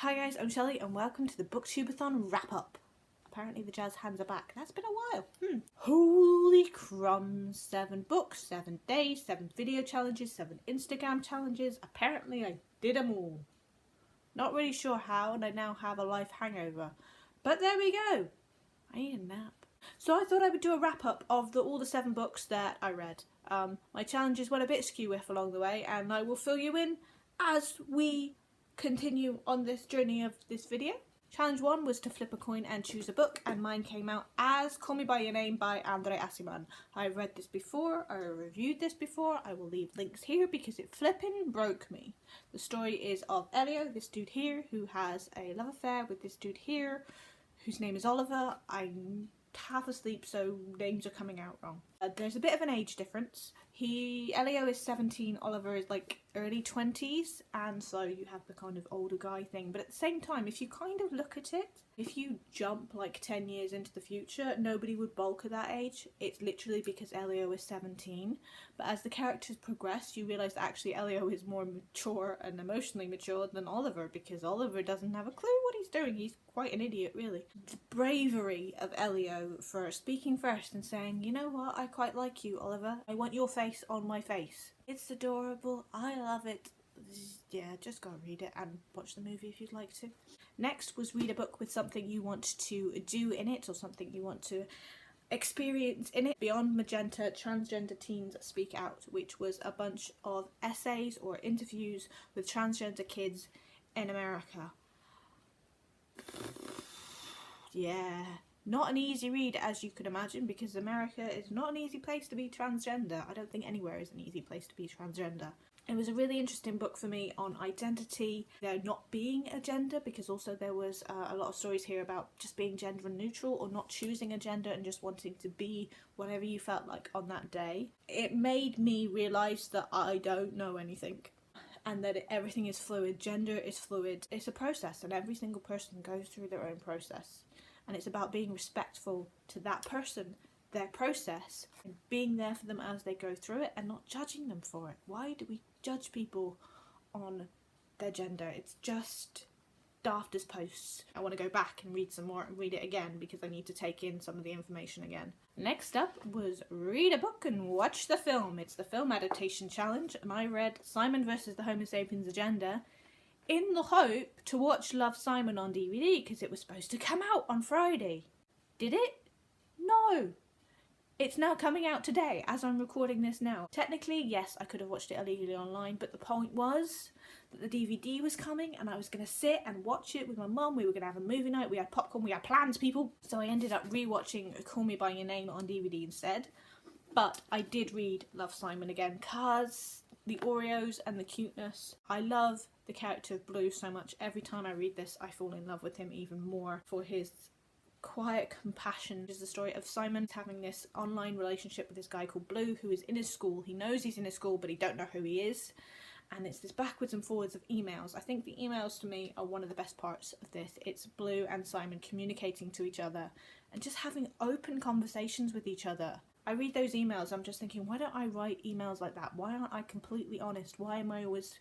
Hi guys, I'm Shelley and welcome to the Book-Tube-A-Thon wrap-up. Apparently the jazz hands are back. That's been a while. Holy crumbs. 7 books, 7 days, 7 video challenges, 7 Instagram challenges. Apparently I did them all. Not really sure how, and I now have a life hangover. But there we go. I need a nap. So I thought I would do a wrap-up of all the 7 books that I read. My challenges went a bit skew-whiff along the way, and I will fill you in as we continue on this journey of this video. Challenge 1 was to flip a coin and choose a book, and mine came out as Call Me By Your Name by Andre Aciman. I've read this before, I reviewed this before, I will leave links here because it flippin' broke me. The story is of Elio, this dude here, who has a love affair with this dude here, whose name is Oliver. I'm half asleep, so names are coming out wrong. There's a bit of an age difference. Elio is 17, Oliver is like early 20s, and so you have the kind of older guy thing. But at the same time, if you kind of look at it, if you jump like 10 years into the future, nobody would bulk at that age. It's literally because Elio is 17. But as the characters progress, you realise that actually Elio is more mature and emotionally mature than Oliver, because Oliver doesn't have a clue what he's doing. He's quite an idiot, really. The bravery of Elio for speaking first and saying, you know what, I quite like you, Oliver. I want your face on my face. It's adorable. I love it. Yeah, just go read it and watch the movie if you'd like to. Next was read a book with something you want to do in it, or something you want to experience in it. Beyond Magenta, Transgender Teens Speak Out, which was a bunch of essays or interviews with transgender kids in America. Yeah, not an easy read, as you could imagine, because America is not an easy place to be transgender. I don't think anywhere is an easy place to be transgender. It was a really interesting book for me on identity, there not being a gender, because also there was a lot of stories here about just being gender neutral or not choosing a gender and just wanting to be whatever you felt like on that day. It made me realise that I don't know anything, and that everything is fluid. Gender is fluid. It's a process, and every single person goes through their own process. And it's about being respectful to that person, their process, and being there for them as they go through it and not judging them for it. Why do we judge people on their gender? It's just daft as posts. I want to go back and read some more and read it again because I need to take in some of the information again. Next up was read a book and watch the film. It's the film adaptation challenge, and I read Simon vs. the Homo Sapiens Agenda in the hope to watch Love, Simon on DVD because it was supposed to come out on Friday. Did it? No. It's now coming out today as I'm recording this now. Technically, yes, I could have watched it illegally online, but the point was that the DVD was coming and I was going to sit and watch it with my mum. We were going to have a movie night, we had popcorn, we had plans, people. So I ended up rewatching Call Me By Your Name on DVD instead. But I did read Love, Simon again because the Oreos and the cuteness. I love the character of Blue so much. Every time I read this, I fall in love with him even more for his quiet compassion. Is the story of Simon having this online relationship with this guy called Blue, who is in his school. He knows he's in his school, but he don't know who he is. And it's this backwards and forwards of emails. I think the emails to me are one of the best parts of this. It's Blue and Simon communicating to each other and just having open conversations with each other. I read those emails, I'm just thinking, why don't I write emails like that? Why aren't I completely honest? Why am I always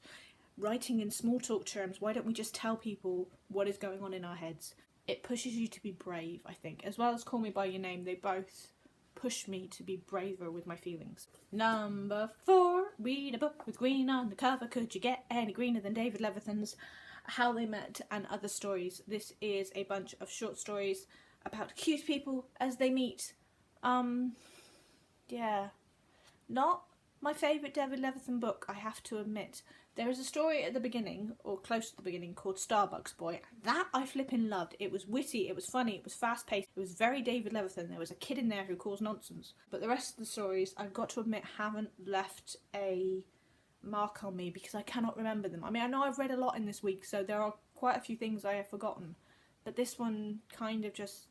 writing in small talk terms? Why don't we just tell people what is going on in our heads? It pushes you to be brave, I think. As well as Call Me By Your Name, they both push me to be braver with my feelings. Number 4, read a book with green on the cover. Could you get any greener than David Levithan's How They Met and Other Stories? This is a bunch of short stories about cute people as they meet. Yeah, not my favourite David Levithan book, I have to admit. There is a story at the beginning, or close to the beginning, called Starbucks Boy. That I flippin' loved. It was witty, it was funny, it was fast-paced, it was very David Levithan. There was a kid in there who caused nonsense. But the rest of the stories, I've got to admit, haven't left a mark on me because I cannot remember them. I mean, I know I've read a lot in this week, so there are quite a few things I have forgotten. But this one kind of just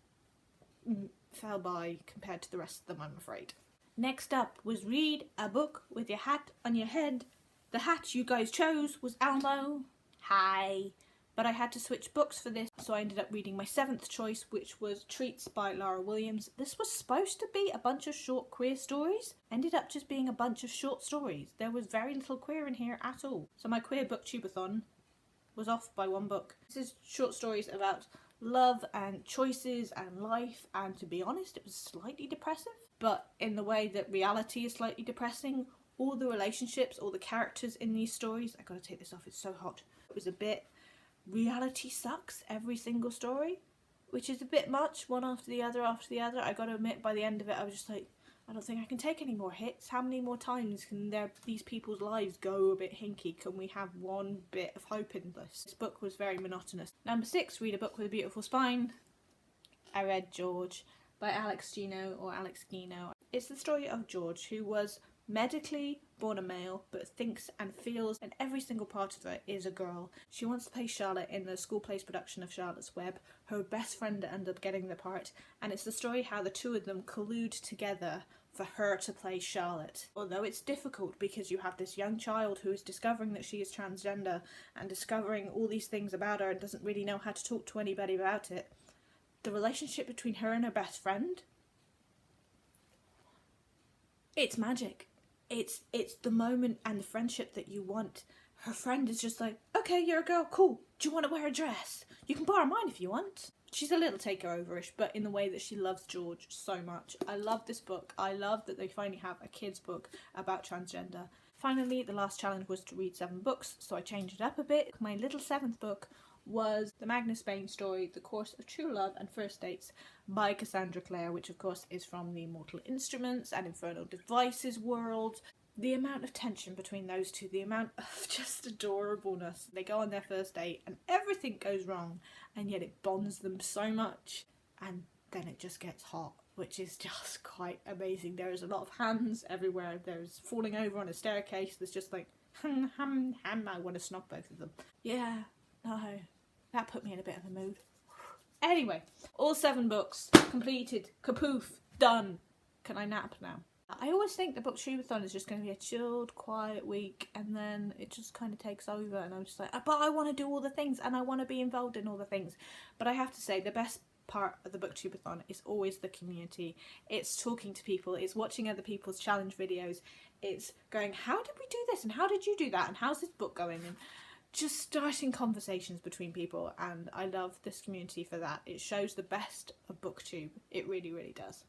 fell by compared to the rest of them, I'm afraid. Next up was read a book with your hat on your head. The hat you guys chose was Elmo. Hi. But I had to switch books for this, so I ended up reading my 7th choice, which was Treats by Lara Williams. This was supposed to be a bunch of short queer stories. Ended up just being a bunch of short stories. There was very little queer in here at all. So my queer Book-Tube-A-Thon was off by one book. This is short stories about love and choices and life, and to be honest, it was slightly depressive, but in the way that reality is slightly depressing. All the relationships, all the characters in these stories, I gotta take this off, it's so hot. It was a bit, reality sucks every single story, which is a bit much, one after the other after the other. I gotta admit, by the end of it, I was just like, I don't think I can take any more hits. How many more times can these people's lives go a bit hinky? Can we have one bit of hope in this? This book was very monotonous. Number 6, read a book with a beautiful spine. I read George by Alex Gino, or Alex Gino. It's the story of George, who was medically born a male, but thinks and feels, and every single part of her is a girl. She wants to play Charlotte in the school plays production of Charlotte's Web. Her best friend ended up getting the part, and it's the story how the two of them collude together for her to play Charlotte. Although it's difficult because you have this young child who is discovering that she is transgender and discovering all these things about her and doesn't really know how to talk to anybody about it. The relationship between her and her best friend, it's magic. It's the moment and the friendship that you want. Her friend is just like, okay, you're a girl, cool. Do you want to wear a dress? You can borrow mine if you want. She's a little takeoverish, but in the way that she loves George so much. I love this book. I love that they finally have a kid's book about transgender. Finally, the last challenge was to read 7 books, so I changed it up a bit. My little 7th book was the Magnus Bane story, The Course of True Love and First Dates by Cassandra Clare, which of course is from the Mortal Instruments and Infernal Devices world. The amount of tension between those two, the amount of just adorableness. They go on their first date and everything goes wrong, and yet it bonds them so much, and then it just gets hot, which is just quite amazing. There is a lot of hands everywhere. There's falling over on a staircase. There's just like, I want to snog both of them. Yeah, no, that put me in a bit of a mood. Anyway, all 7 books completed, kapoof, done. Can I nap now? I always think the Book-Tube-A-Thon is just going to be a chilled, quiet week, and then it just kind of takes over, and I'm just like, but I want to do all the things, and I want to be involved in all the things. But I have to say, the best part of the Book-Tube-A-Thon is always the community. It's talking to people, it's watching other people's challenge videos, it's going, how did we do this, and how did you do that, and how's this book going, and just starting conversations between people. And I love this community for that. It shows the best of Booktube. It really, really does.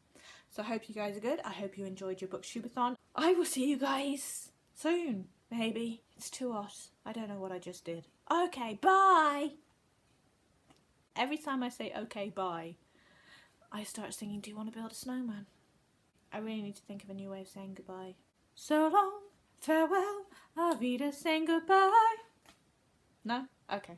So I hope you guys are good. I hope you enjoyed your Book-Tube-A-Thon. I will see you guys soon, maybe. It's too hot. I don't know what I just did. Okay, bye! Every time I say okay, bye, I start singing, do you want to build a snowman? I really need to think of a new way of saying goodbye. So long, farewell, Avita, saying goodbye. No? Okay.